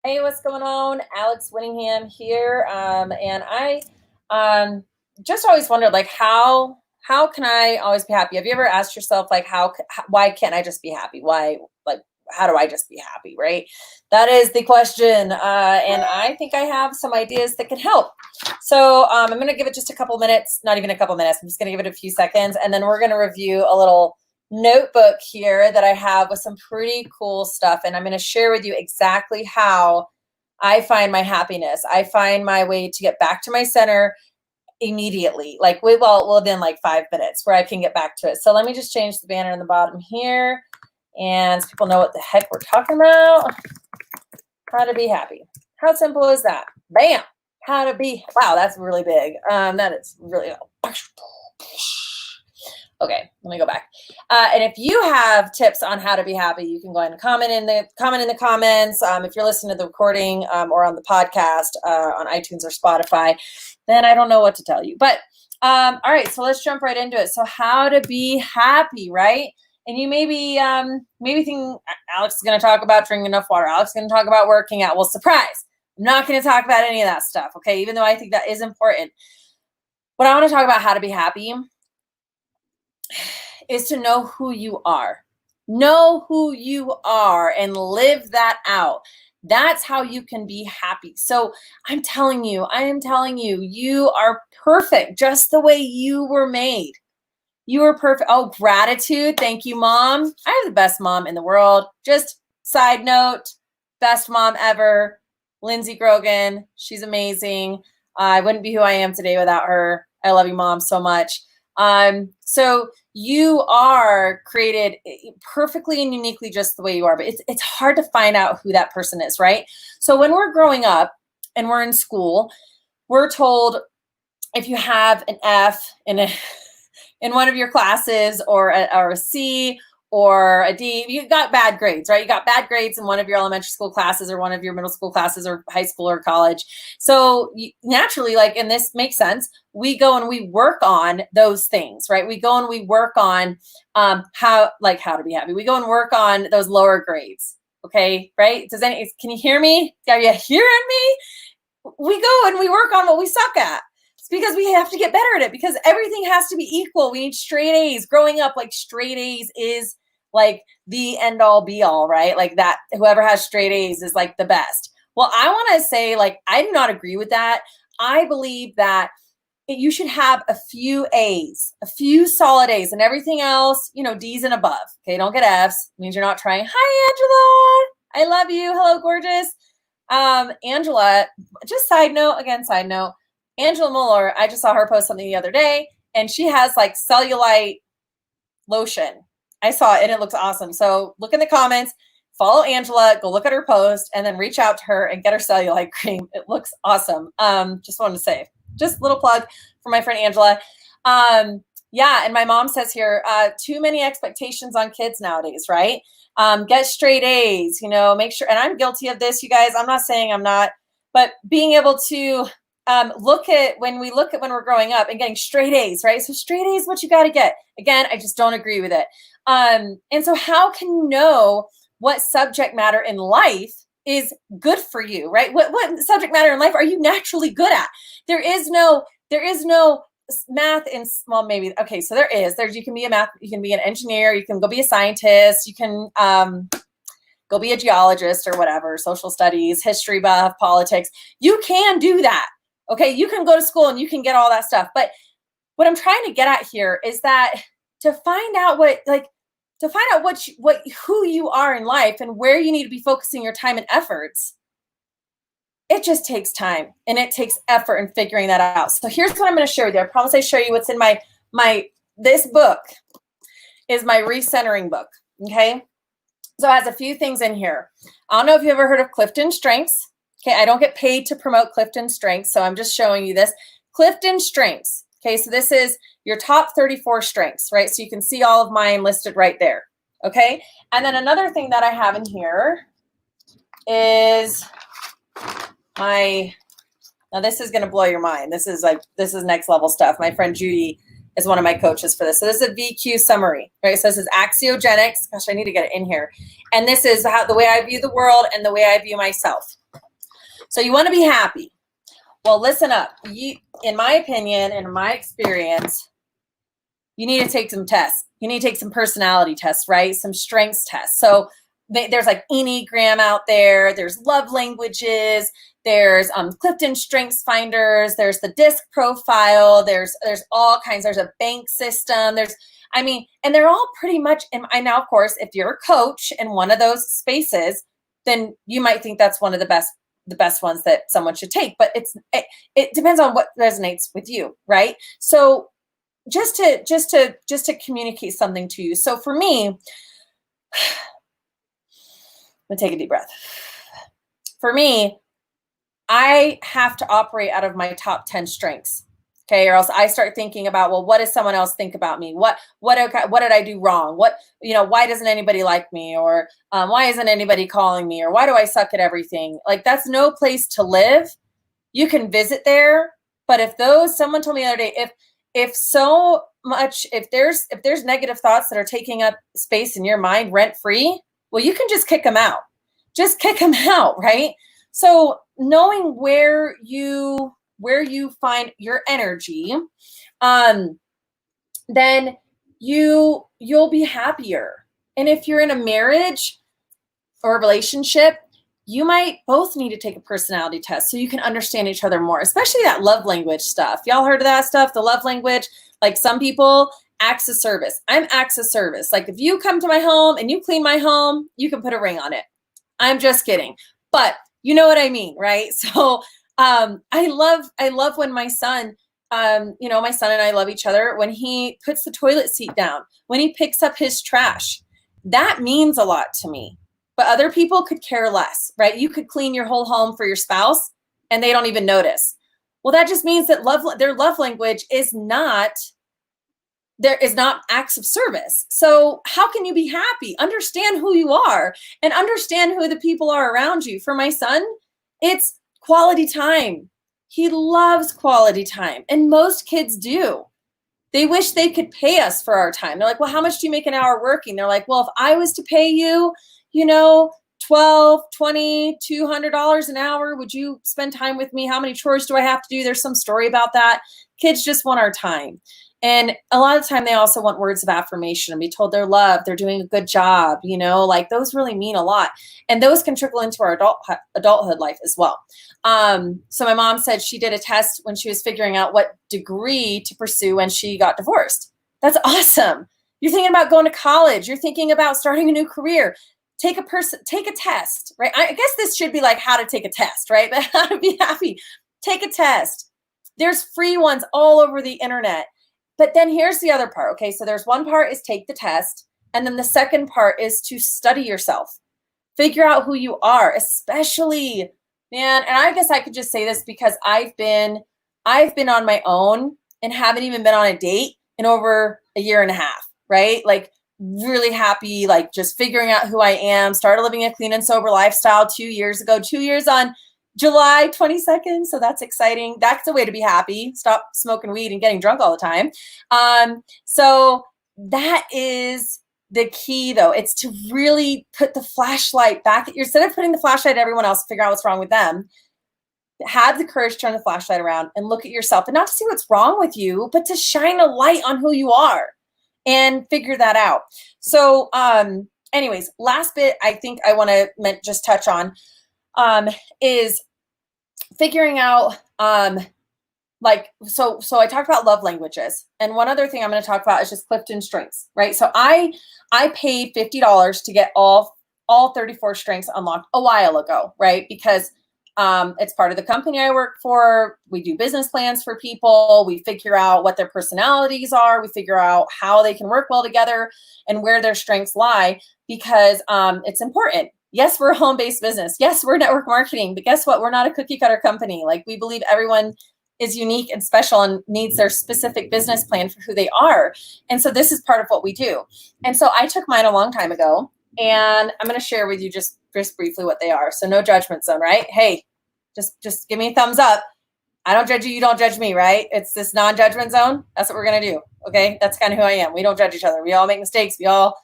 Hey, what's going on? Alex Winningham here, and I um, just always wondered, like, how can I always be happy? Have you ever asked yourself, like, why can't I just be happy? Why, like, how do I just be happy? Right? That is the question, and I think I have some ideas that can help. So I'm going to give it just a couple minutes, not even a couple minutes. I'm just going to give it a few seconds, and then we're going to review a little notebook here that I have with some pretty cool stuff. And I'm going to share with you exactly how I find my happiness. I find my way to get back to my center immediately, like within like 5 minutes where I can get back to it. So let me just change the banner in the bottom here. And so people know what the heck we're talking about. How to be happy. How simple is that? Bam. How to be. Wow, that's really big. That is really. Okay, let me go back. And if you have tips on how to be happy, you can go ahead and comment in the comments. If you're listening to the recording or on the podcast on iTunes or Spotify, then I don't know what to tell you. But all right, so let's jump right into it. So how to be happy, right? And you maybe think Alex is going to talk about drinking enough water. Alex is going to talk about working out. Well, surprise! I'm not going to talk about any of that stuff. Okay, even though I think that is important. What I want to talk about how to be happy is to know who you are. Know who you are and live that out. That's how you can be happy. So I am telling you, you are perfect just the way you were made. You are perfect. Oh, gratitude. Thank you, Mom. I have the best mom in the world. Just side note, best mom ever. Lindsay Grogan. She's amazing. I wouldn't be who I am today without her. I love you, Mom, so much. So you are created perfectly and uniquely just the way you are, but it's hard to find out who that person is, right? So when we're growing up and we're in school, we're told if you have an F in one of your classes or a C or a D, you got bad grades, right? You got bad grades in one of your elementary school classes or one of your middle school classes or high school or college. So naturally, like, and this makes sense, we go and we work on those things, right? We go and we work on how to be happy. We go and work on those lower grades. Okay, right? Can you hear me? Are you hearing me? We go and we work on what we suck at. Because we have to get better at it, because everything has to be equal. We need straight A's. Growing up, like, straight A's is like the end all be all, right? Like, that whoever has straight A's is like the best. Well, I want to say, like, I do not agree with that. I believe that you should have a few A's, a few solid A's, and everything else, D's and above. Okay, don't get F's. It means you're not trying. Hi, Angela. I love you. Hello, gorgeous. Angela, just side note, Angela Mueller, I just saw her post something the other day, and she has like cellulite lotion. I saw it and it looks awesome. So look in the comments, follow Angela, go look at her post, and then reach out to her and get her cellulite cream. It looks awesome. Just wanted to say, just a little plug for my friend Angela. Yeah, and my mom says here, too many expectations on kids nowadays, right? Get straight A's, make sure, and I'm guilty of this, you guys. I'm not saying I'm not, but being able to look at when we're growing up and getting straight A's, right? So straight A's, what you got to get. Again, I just don't agree with it. And so how can you know what subject matter in life is good for you, right? What subject matter in life are you naturally good at? There is no math in small, maybe. Okay. So you can be you can be an engineer, you can go be a scientist, you can, go be a geologist or whatever, social studies, history buff, politics. You can do that. Okay, you can go to school and you can get all that stuff. But what I'm trying to get at here is that to find out who you are in life and where you need to be focusing your time and efforts, it just takes time and it takes effort in figuring that out. So here's what I'm going to share with you. I promise I show you what's in this book is my recentering book. Okay, so it has a few things in here. I don't know if you've ever heard of Clifton Strengths. Okay, I don't get paid to promote Clifton Strengths, so I'm just showing you this. Clifton Strengths. Okay, so this is your top 34 strengths, right? So you can see all of mine listed right there. Okay, and then another thing that I have in here is now this is going to blow your mind. This is next level stuff. My friend Judy is one of my coaches for this. So this is a VQ summary, right? So this is Axiogenics. Gosh, I need to get it in here. And this is the way I view the world and the way I view myself. So you want to be happy. Well, listen up. In my opinion, and in my experience, you need to take some tests. You need to take some personality tests, right? Some strengths tests. So there's like Enneagram out there. There's love languages. There's Clifton Strengths Finders. There's the DISC profile. There's all kinds. There's a bank system. And they're all pretty much. And I now, of course, if you're a coach in one of those spaces, then you might think that's one of the best ones that someone should take. But it depends on what resonates with you, right? So just to communicate something to you. So for me, I'm gonna take a deep breath. For me, I have to operate out of my top 10 strengths. Okay, or else I start thinking about, well, what does someone else think about me? What did I do wrong? Why doesn't anybody like me? Or why isn't anybody calling me? Or why do I suck at everything? Like, that's no place to live. You can visit there, but someone told me the other day, if there's negative thoughts that are taking up space in your mind rent free, well, you can just kick them out. Just kick them out, right? So knowing where you find your energy, then you'll be happier. And if you're in a marriage or a relationship, you might both need to take a personality test so you can understand each other more, especially that love language stuff. Y'all heard of that stuff? The love language, like some people, acts of service. I'm acts of service. Like if you come to my home and you clean my home, you can put a ring on it. I'm just kidding. But you know what I mean, right? So I love when my son, my son and I love each other, when he puts the toilet seat down, when he picks up his trash. That means a lot to me. But other people could care less, right? You could clean your whole home for your spouse and they don't even notice. Well, that just means that their love language is not acts of service. So how can you be happy? Understand who you are and understand who the people are around you. For my son, it's quality time. He loves quality time. And most kids do. They wish they could pay us for our time. They're like, well, how much do you make an hour working? They're like, well, if I was to pay you, $12, $20, $200 an hour, would you spend time with me? How many chores do I have to do? There's some story about that. Kids just want our time. And a lot of the time they also want words of affirmation and be told they're loved, they're doing a good job, like those really mean a lot. And those can trickle into our adulthood life as well. So my mom said she did a test when she was figuring out what degree to pursue when she got divorced. That's awesome. You're thinking about going to college. You're thinking about starting a new career. Take a test, right? I guess this should be like how to take a test, right? But how to be happy. Take a test. There's free ones all over the internet. But then here's the other part. Okay, so there's one part is take the test. And then the second part is to study yourself. Figure out who you are, especially, man. And I guess I could just say this because I've been on my own and haven't even been on a date in over a year and a half, right? Like really happy, like just figuring out who I am. Started living a clean and sober lifestyle 2 years ago, 2 years on July 22nd. So that's exciting. That's a way to be happy. Stop smoking weed and getting drunk all the time. So that is the key though. It's to really put the flashlight back at instead of putting the flashlight at everyone else, figure out what's wrong with them. Have the courage to turn the flashlight around and look at yourself, and not to see what's wrong with you, but to shine a light on who you are and figure that out. So anyways, last bit I think I want to just touch on is figuring out so I talked about love languages, and one other thing I'm going to talk about is just Clifton Strengths, right? So I paid $50 to get all 34 strengths unlocked a while ago, right? Because it's part of the company I work for. We do business plans for people. We figure out what their personalities are. We figure out how they can work well together and where their strengths lie, because it's important. Yes, we're a home-based business. Yes, we're network marketing, but guess what? We're not a cookie cutter company. Like, we believe everyone is unique and special and needs their specific business plan for who they are. And so this is part of what we do. And so I took mine a long time ago, and I'm going to share with you just briefly what they are. So no judgment zone, right? Hey, just give me a thumbs up. I don't judge you. You don't judge me, right? It's this non-judgment zone. That's what we're going to do. Okay. That's kind of who I am. We don't judge each other. We all make mistakes. We are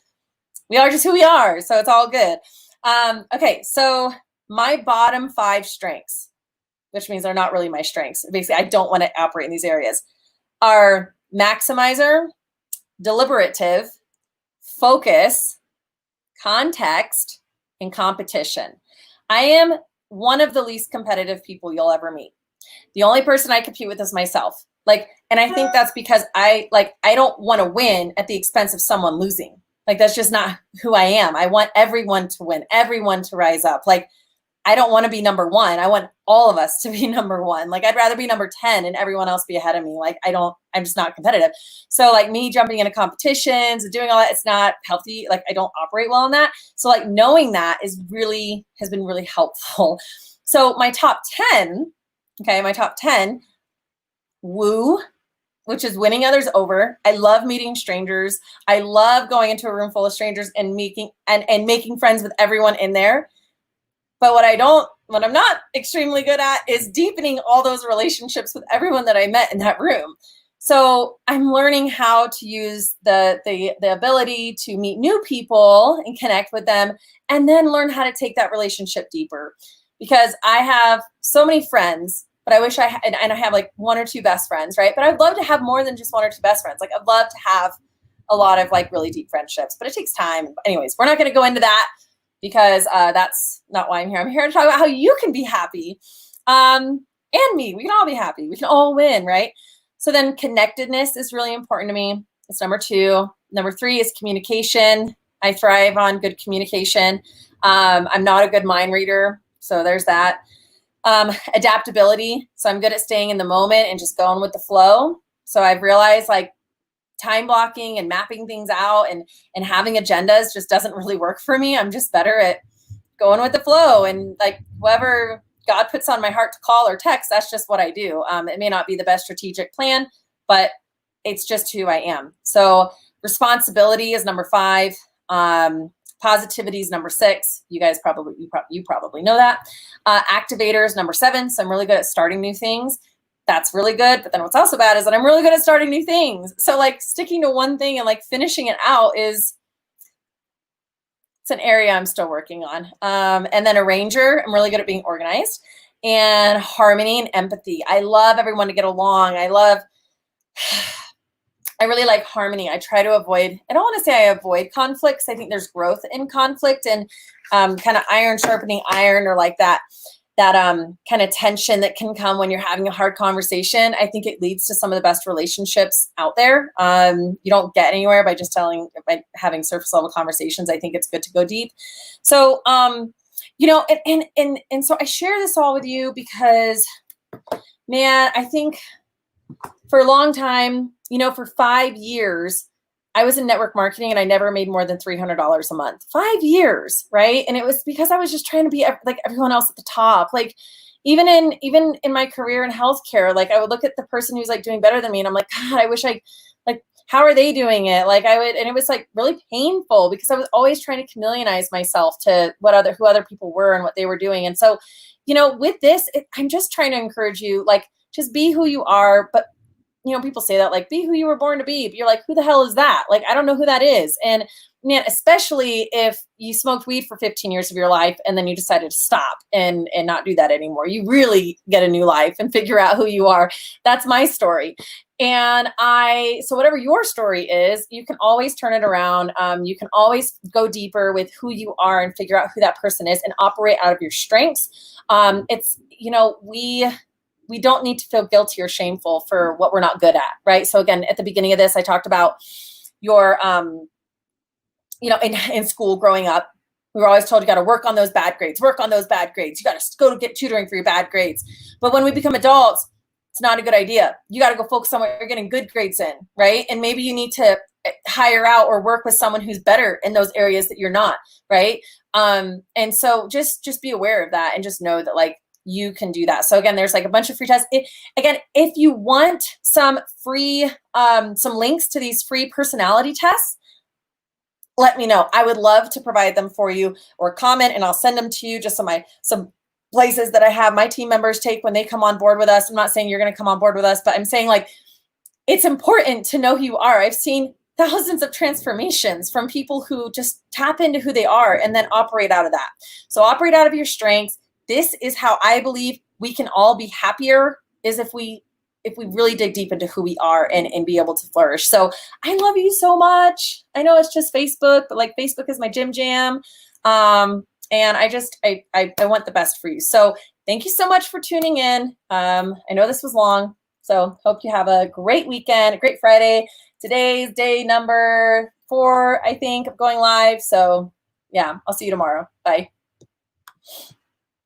just who we are. So it's all good. Okay. So my bottom 5 strengths. which means they're not really my strengths. Basically, I don't want to operate in these areas, are maximizer, deliberative, focus, context, and competition. I am one of the least competitive people you'll ever meet. The only person I compete with is myself. Like, and I think that's because I don't want to win at the expense of someone losing. Like, that's just not who I am. I want everyone to win, everyone to rise up. Like, I don't want to be number one. I want all of us to be number one. Like, I'd rather be number 10 and everyone else be ahead of me. Like, I'm just not competitive. So like me jumping into competitions and doing all that, it's not healthy. Like, I don't operate well in that. So like knowing that has been really helpful. So my top 10, woo, which is winning others over. I love meeting strangers. I love going into a room full of strangers and making friends with everyone in there. But what I'm not extremely good at is deepening all those relationships with everyone that I met in that room. So I'm learning how to use the ability to meet new people and connect with them, and then learn how to take that relationship deeper. Because I have so many friends, but I wish I have like one or two best friends, right? But I'd love to have more than just one or two best friends. Like, I'd love to have a lot of like really deep friendships, but it takes time. Anyways, we're not going to go into that, because that's not why I'm here. I'm here to talk about how you can be happy. And me, we can all be happy. We can all win, right? So then connectedness is really important to me. It's number 2. Number 3 is communication. I thrive on good communication. I'm not a good mind reader, so there's that. Adaptability. So I'm good at staying in the moment and just going with the flow. So I've realized like time blocking and mapping things out and having agendas just doesn't really work for me. I'm just better at going with the flow, and like whoever God puts on my heart to call or text, that's just what I do. It may not be the best strategic plan, but it's just who I am. So responsibility is number 5. Positivity is number 6. You guys you probably know that. Activator is number 7. So I'm really good at starting new things. That's really good. But then what's also bad is that I'm really good at starting new things. So like sticking to one thing and like finishing it out it's an area I'm still working on. And then arranger, I'm really good at being organized. And harmony and empathy. I love everyone to get along. I really like harmony. I try to avoid, I don't want to say I avoid conflicts. I think there's growth in conflict, and kind of iron sharpening iron, or like that kind of tension that can come when you're having a hard conversation. I think it leads to some of the best relationships out there. You don't get anywhere by having surface level conversations. I think it's good to go deep. So, and so I share this all with you because, man, I think for a long time, for 5 years, I was in network marketing and I never made more than $300 a month. 5 years, right? And it was because I was just trying to be like everyone else at the top. Like even in my career in healthcare, like I would look at the person who's like doing better than me, and I'm like, God, I wish how are they doing it? Like and it was like really painful because I was always trying to chameleonize myself to who other people were and what they were doing. And so, with this, I'm just trying to encourage you, like, just be who you are, but people say that, like, be who you were born to be, but you're like, who the hell is that? Like, I don't know who that is. And man, especially if you smoked weed for 15 years of your life and then you decided to stop and not do that anymore, you really get a new life and figure out who you are. That's my story. And so whatever your story is, you can always turn it around. You can always go deeper with who you are and figure out who that person is and operate out of your strengths. We don't need to feel guilty or shameful for what we're not good at, right? So again, at the beginning of this, I talked about your, in school growing up, we were always told you got to work on those bad grades. You got to go to get tutoring for your bad grades. But when we become adults, it's not a good idea. You got to go focus on what you're getting good grades in, right? And maybe you need to hire out or work with someone who's better in those areas that you're not, right? And so just be aware of that, and just know that, like, you can do that. So again, there's like a bunch of free tests. If you want some free, some links to these free personality tests, let me know. I would love to provide them for you, or comment and I'll send them to you. Just some places that I have my team members take when they come on board with us. I'm not saying you're going to come on board with us, but I'm saying, like, it's important to know who you are. I've seen thousands of transformations from people who just tap into who they are and then operate out of that. So operate out of your strengths. This is how I believe we can all be happier is if we really dig deep into who we are and be able to flourish. So I love you so much. I know it's just Facebook, but like Facebook is my gym jam. And I want the best for you. So thank you so much for tuning in. I know this was long, so hope you have a great weekend, a great Friday. Today's day number 4, I think, of going live. So yeah, I'll see you tomorrow. Bye.